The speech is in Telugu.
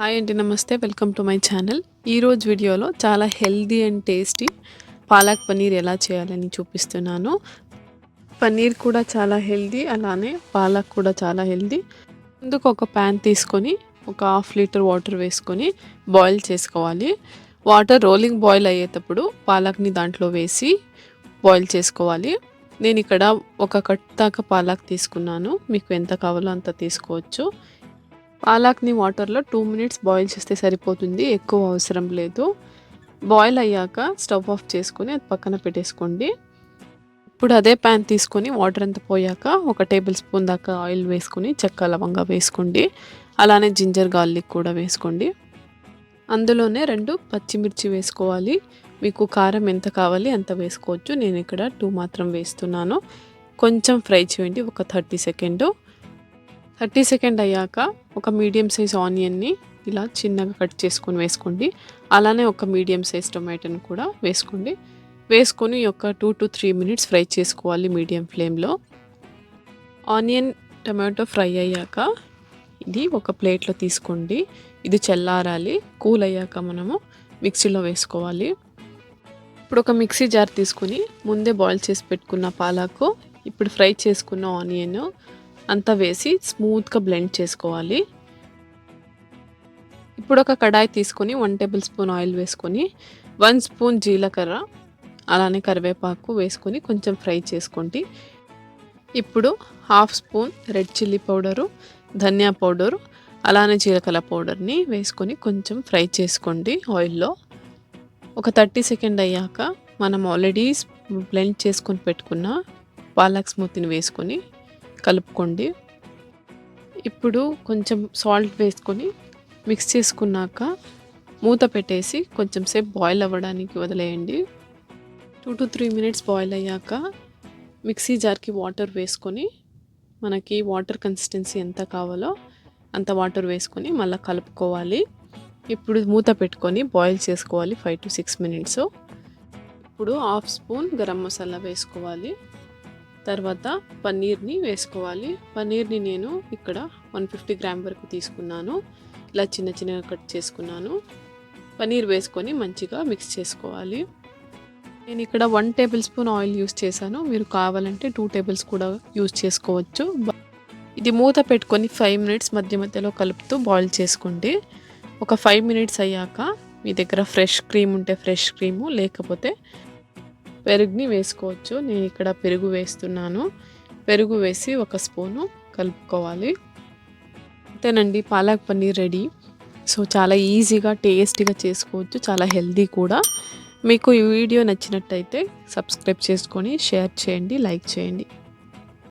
హాయ్ అండి, నమస్తే. Welcome to my channel. ఈరోజు వీడియోలో చాలా healthy and tasty palak paneer ఎలా చేయాలని చూపిస్తున్నాను. పన్నీర్ కూడా చాలా హెల్దీ, అలానే పాలక్ కూడా చాలా హెల్దీ. ముందుకు ఒక ప్యాన్ తీసుకొని ఒక 1/2 లీటర్ వాటర్ వేసుకొని బాయిల్ చేసుకోవాలి. వాటర్ రోలింగ్ బాయిల్ అయ్యేటప్పుడు పాలక్ని దాంట్లో వేసి బాయిల్ చేసుకోవాలి. నేను ఇక్కడ ఒక కట్ దాకా పాలక్ తీసుకున్నాను. మీకు ఎంత కావాలో అంత తీసుకోవచ్చు. పాలక్ని వాటర్లో 2 మినిట్స్ బాయిల్ చేస్తే సరిపోతుంది, ఎక్కువ అవసరం లేదు. బాయిల్ అయ్యాక స్టవ్ ఆఫ్ చేసుకొని అది పక్కన పెట్టేసుకోండి. ఇప్పుడు అదే ప్యాన్ తీసుకొని వాటర్ అంతా పోయాక 1 టేబుల్ స్పూన్ దాకా ఆయిల్ వేసుకొని చెక్క లవంగా వేసుకోండి. అలానే జింజర్ గార్లిక్ కూడా వేసుకోండి. అందులోనే 2 పచ్చిమిర్చి వేసుకోవాలి. మీకు కారం ఎంత కావాలి అంత వేసుకోవచ్చు. నేను ఇక్కడ 2 మాత్రం వేస్తున్నాను. కొంచెం ఫ్రై చేయండి, ఒక 30 సెకండ్. 30 సెకండ్ అయ్యాక ఒక మీడియం సైజ్ ఆనియన్ని ఇలా చిన్నగా కట్ చేసుకొని వేసుకోండి. అలానే ఒక మీడియం సైజ్ టొమాటోని కూడా వేసుకోండి. వేసుకొని ఒక 2 to 3 మినిట్స్ ఫ్రై చేసుకోవాలి మీడియం ఫ్లేమ్లో. ఆనియన్ టమాటో ఫ్రై అయ్యాక ఇది ఒక ప్లేట్లో తీసుకోండి. ఇది చల్లారాలి. కూల్ అయ్యాక మనము మిక్సీలో వేసుకోవాలి. ఇప్పుడు ఒక మిక్సీ జార్ తీసుకుని ముందే బాయిల్ చేసి పెట్టుకున్న పాలకు, ఇప్పుడు ఫ్రై చేసుకున్న ఆనియన్ అంతా వేసి స్మూత్గా బ్లెండ్ చేసుకోవాలి. ఇప్పుడు ఒక కడాయి తీసుకొని 1 టేబుల్ స్పూన్ ఆయిల్ వేసుకొని 1 స్పూన్ జీలకర్ర అలానే కరివేపాకు వేసుకొని కొంచెం ఫ్రై చేసుకోండి. ఇప్పుడు 1/2 స్పూన్ రెడ్ చిల్లీ పౌడరు, ధనియా పౌడరు అలానే జీలకర్ర పౌడర్ని వేసుకొని కొంచెం ఫ్రై చేసుకోండి ఆయిల్లో. ఒక 30 సెకండ్ అయ్యాక మనం ఆల్రెడీ బ్లెండ్ చేసుకొని పెట్టుకున్న పాలక్ స్మూత్ని వేసుకొని కలుపుకోండి. ఇప్పుడు కొంచెం సాల్ట్ వేసుకొని మిక్స్ చేసుకున్నాక మూత పెట్టేసి కొంచెం సేపు బాయిల్ అవ్వడానికి వదిలేయండి. 2 to 3 మినిట్స్ బాయిల్ అయ్యాక మిక్సీ జార్కి వాటర్ వేసుకొని, మనకి వాటర్ కన్సిస్టెన్సీ ఎంత కావాలో అంత వాటర్ వేసుకొని మళ్ళీ కలుపుకోవాలి. ఇప్పుడు మూత పెట్టుకొని బాయిల్ చేసుకోవాలి 5 to 6 మినిట్స్. ఇప్పుడు 1/2 స్పూన్ గరం మసాలా వేసుకోవాలి. తర్వాత పన్నీర్ని వేసుకోవాలి. పన్నీర్ని నేను ఇక్కడ 150 గ్రామ్ వరకు తీసుకున్నాను. ఇలా చిన్న చిన్నగా కట్ చేసుకున్నాను. పన్నీర్ వేసుకొని మంచిగా మిక్స్ చేసుకోవాలి. నేను ఇక్కడ 1 టేబుల్ స్పూన్ ఆయిల్ యూస్ చేశాను. మీరు కావాలంటే 2 టేబుల్స్ కూడా యూస్ చేసుకోవచ్చు. ఇది మూత పెట్టుకొని 5 మినిట్స్ మధ్య మధ్యలో కలుపుతూ బాయిల్ చేసుకోండి. ఒక 5 మినిట్స్ అయ్యాక మీ దగ్గర ఫ్రెష్ క్రీమ్ ఉంటే ఫ్రెష్ క్రీము, లేకపోతే పెరుగుని వేసుకోవచ్చు. నేను ఇక్కడ పెరుగు వేస్తున్నాను. పెరుగు వేసి 1 స్పూను కలుపుకోవాలి. అంతేనండి, పాలక్ పన్నీర్ రెడీ. సో చాలా ఈజీగా టేస్టీగా చేసుకోవచ్చు, చాలా హెల్దీ కూడా. మీకు ఈ వీడియో నచ్చినట్టయితే సబ్స్క్రైబ్ చేసుకొని షేర్ చేయండి, లైక్ చేయండి.